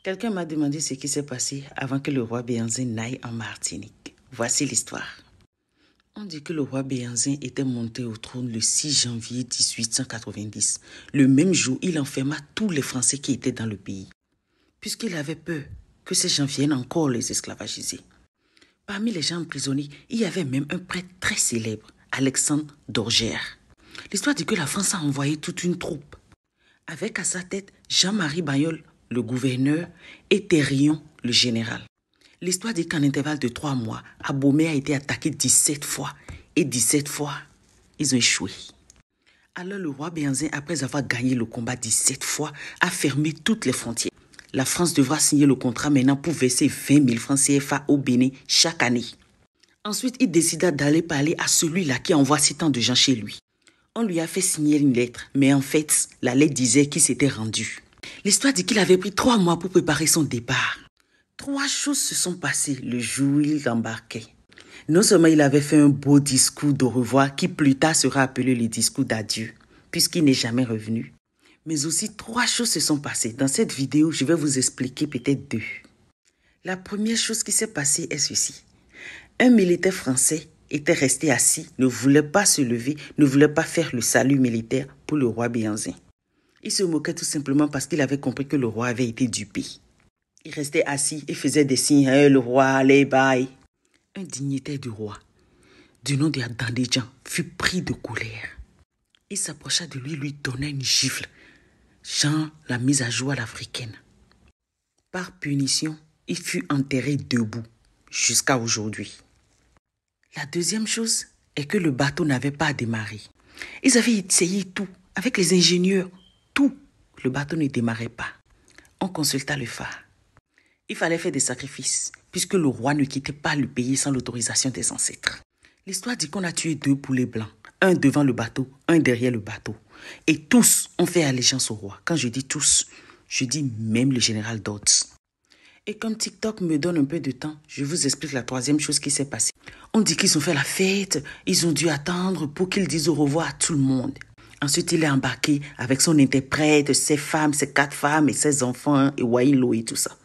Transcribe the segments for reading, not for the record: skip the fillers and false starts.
Quelqu'un m'a demandé ce qui s'est passé avant que le roi Béhanzin n'aille en Martinique. Voici l'histoire. On dit que le roi Béhanzin était monté au trône le 6 janvier 1890. Le même jour, il enferma tous les Français qui étaient dans le pays, puisqu'il avait peur que ces gens viennent encore les esclavagiser. Parmi les gens emprisonnés, il y avait même un prêtre très célèbre, Alexandre d'Orgères. L'histoire dit que la France a envoyé toute une troupe, avec à sa tête Jean-Marie Bagnol, le gouverneur, et Thérion, le général. L'histoire dit qu'en intervalle de 3 mois, Abomey a été attaqué 17 fois. Et 17 fois, ils ont échoué. Alors le roi Béhanzin, après avoir gagné le combat 17 fois, a fermé toutes les frontières. La France devra signer le contrat maintenant pour verser 20 000 francs CFA au Bénin chaque année. Ensuite, il décida d'aller parler à celui-là qui envoie si tant de gens chez lui. On lui a fait signer une lettre, mais en fait, la lettre disait qu'il s'était rendu. L'histoire dit qu'il avait pris 3 mois pour préparer son départ. 3 choses se sont passées le jour où il embarquait. Non seulement il avait fait un beau discours de revoir qui plus tard sera appelé le discours d'adieu, puisqu'il n'est jamais revenu. Mais aussi 3 choses se sont passées. Dans cette vidéo, je vais vous expliquer peut-être 2. La première chose qui s'est passée est ceci. Un militaire français était resté assis, ne voulait pas se lever, ne voulait pas faire le salut militaire pour le roi Béhanzin. Il se moquait tout simplement parce qu'il avait compris que le roi avait été dupé. Il restait assis et faisait des signes. Hey, le roi, allez, bye. Un dignitaire du roi, du nom de Dandéjan, fut pris de colère. Il s'approcha de lui, lui donna une gifle. Jean l'a mise à jour à l'africaine. Par punition, il fut enterré debout jusqu'à aujourd'hui. La deuxième chose est que le bateau n'avait pas démarré. Ils avaient essayé tout, avec les ingénieurs, tout. Le bateau ne démarrait pas. On consulta le phare. Il fallait faire des sacrifices, puisque le roi ne quittait pas le pays sans l'autorisation des ancêtres. L'histoire dit qu'on a tué 2 poulets blancs, un devant le bateau, un derrière le bateau. Et tous ont fait allégeance au roi. Quand je dis tous, je dis même le général Dodds. Et comme TikTok me donne un peu de temps, je vous explique la 3e chose qui s'est passée. On dit qu'ils ont fait la fête, ils ont dû attendre pour qu'ils disent au revoir à tout le monde. Ensuite, il est embarqué avec son interprète, ses femmes, ses 4 femmes et ses enfants, et Waïlo et tout ça.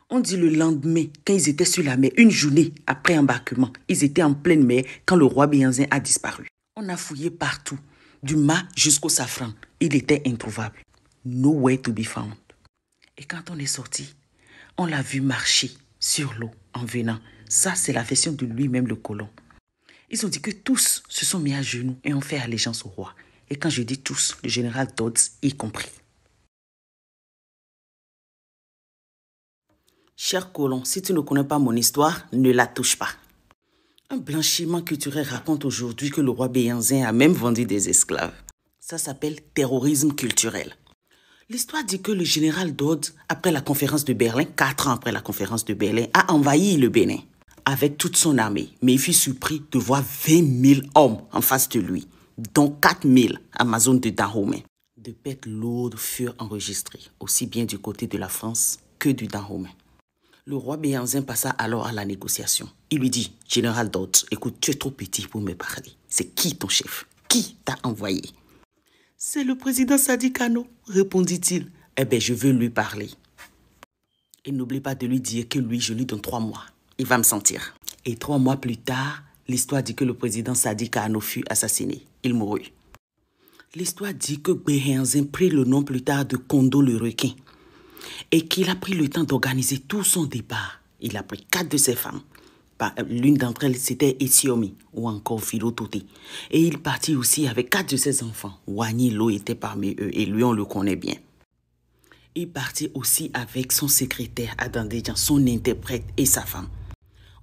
On dit le lendemain, quand ils étaient sur la mer, une journée après embarquement, ils étaient en pleine mer quand le roi Béhanzin a disparu. On a fouillé partout, du mât jusqu'au safran. Il était introuvable. Nowhere to be found. Et quand on est sorti, on l'a vu marcher sur l'eau en venant. Ça, c'est la version de lui-même, le colon. Ils ont dit que tous se sont mis à genoux et ont fait allégeance au roi. Et quand je dis tous, le général Dodds y compris. Cher colon, si tu ne connais pas mon histoire, ne la touche pas. Un blanchiment culturel raconte aujourd'hui que le roi Béhanzin a même vendu des esclaves. Ça s'appelle terrorisme culturel. L'histoire dit que le général Dodds, après la conférence de Berlin, 4 ans après la conférence de Berlin, a envahi le Bénin avec toute son armée. Mais il fut surpris de voir 20 000 hommes en face de lui, dont 4 000 à ma zone de Dahomey. De pertes lourdes furent enregistrées, aussi bien du côté de la France que du Dahomey. Le roi Béhanzin passa alors à la négociation. Il lui dit, général Dodds, écoute, tu es trop petit pour me parler. C'est qui ton chef? Qui t'a envoyé? C'est le président Sadi Kano, répondit-il. Eh bien, je veux lui parler. Et n'oublie pas de lui dire que lui, je lui donne 3 mois. Il va me sentir. Et 3 mois plus tard, l'histoire dit que le président Sadi Kano fut assassiné. Il mourut. L'histoire dit que Béhanzin prit le nom plus tard de Kondo le requin. Et qu'il a pris le temps d'organiser tout son départ. Il a pris 4 de ses femmes. L'une d'entre elles, c'était Etsiomi ou encore Philo Toté. Et il partit aussi avec 4 de ses enfants. Wanyilo était parmi eux et lui, on le connaît bien. Il partit aussi avec son secrétaire Adandéjan, son interprète et sa femme.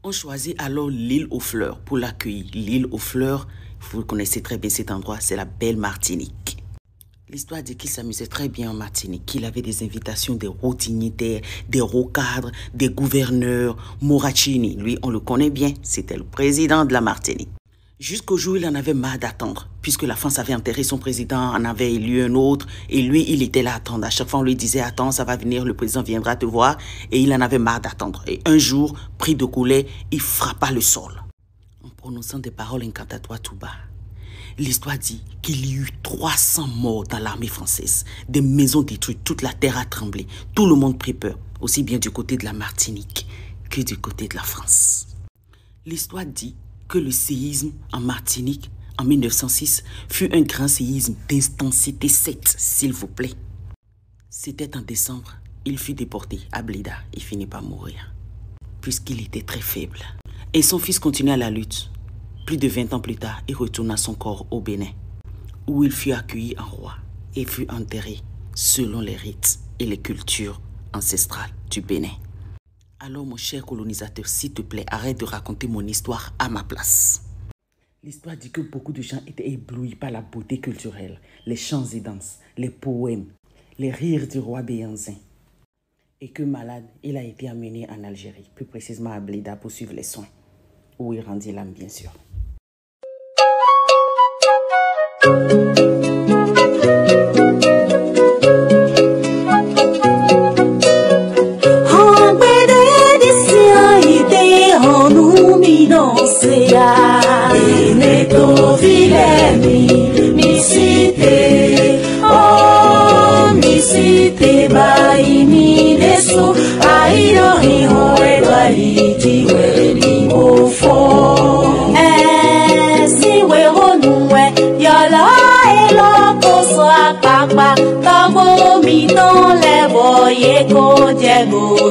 On choisit alors l'île aux fleurs pour l'accueillir. L'île aux fleurs, vous connaissez très bien cet endroit, c'est la belle Martinique. L'histoire dit qu'il s'amusait très bien en Martinique, qu'il avait des invitations des hauts dignitaires, des hauts cadres, des gouverneurs. Moracini, lui, on le connaît bien, c'était le président de la Martinique. Jusqu'au jour où il en avait marre d'attendre, puisque la France avait enterré son président, en avait élu un autre, et lui, il était là à attendre. À chaque fois, on lui disait, attends, ça va venir, le président viendra te voir, et il en avait marre d'attendre. Et un jour, pris de colère, il frappa le sol, en prononçant des paroles incantatoires tout bas. L'histoire dit qu'il y eut 300 morts dans l'armée française. Des maisons détruites, toute la terre a tremblé. Tout le monde prit peur, aussi bien du côté de la Martinique que du côté de la France. L'histoire dit que le séisme en Martinique en 1906 fut un grand séisme d'intensité 7, s'il vous plaît. C'était en décembre, il fut déporté à Blida et finit par mourir, puisqu'il était très faible. Et son fils continua la lutte. Plus de 20 ans plus tard, il retourna son corps au Bénin, où il fut accueilli en roi et fut enterré selon les rites et les cultures ancestrales du Bénin. Alors mon cher colonisateur, s'il te plaît, arrête de raconter mon histoire à ma place. L'histoire dit que beaucoup de gens étaient éblouis par la beauté culturelle, les chants et danses, les poèmes, les rires du roi Béhanzin. Et que malade, il a été amené en Algérie, plus précisément à Blida, pour suivre les soins, où il rendit l'âme bien sûr. Airo,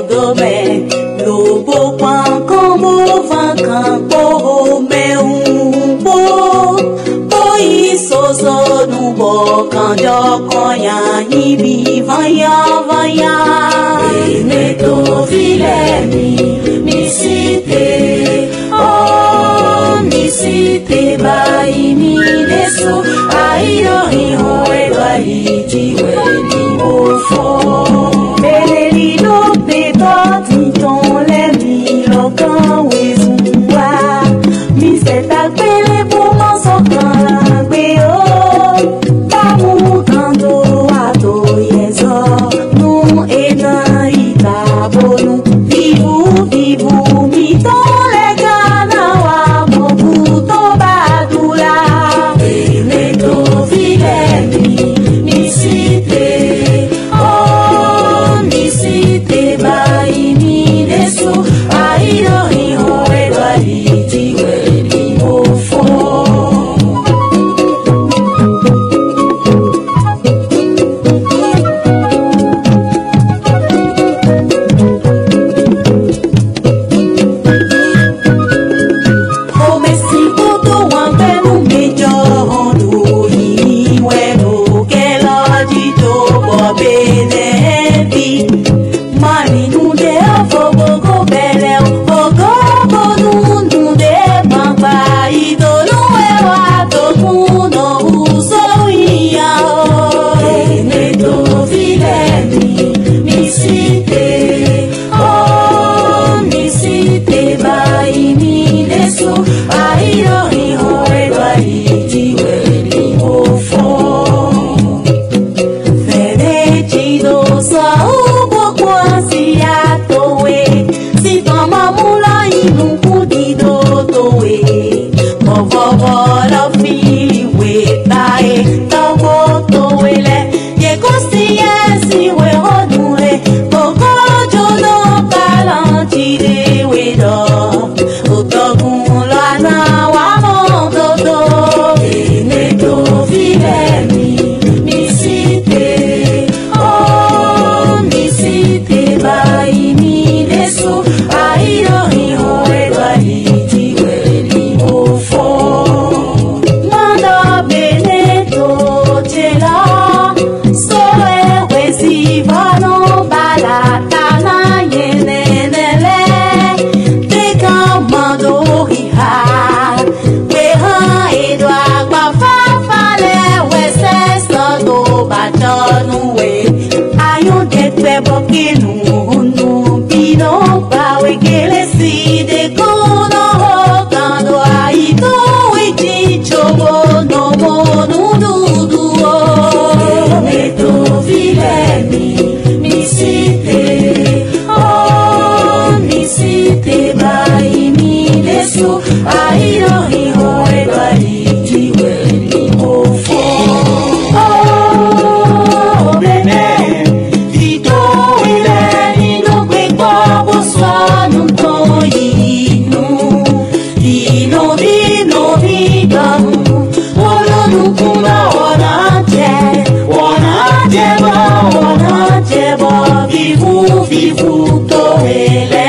vivu, vivu, toele.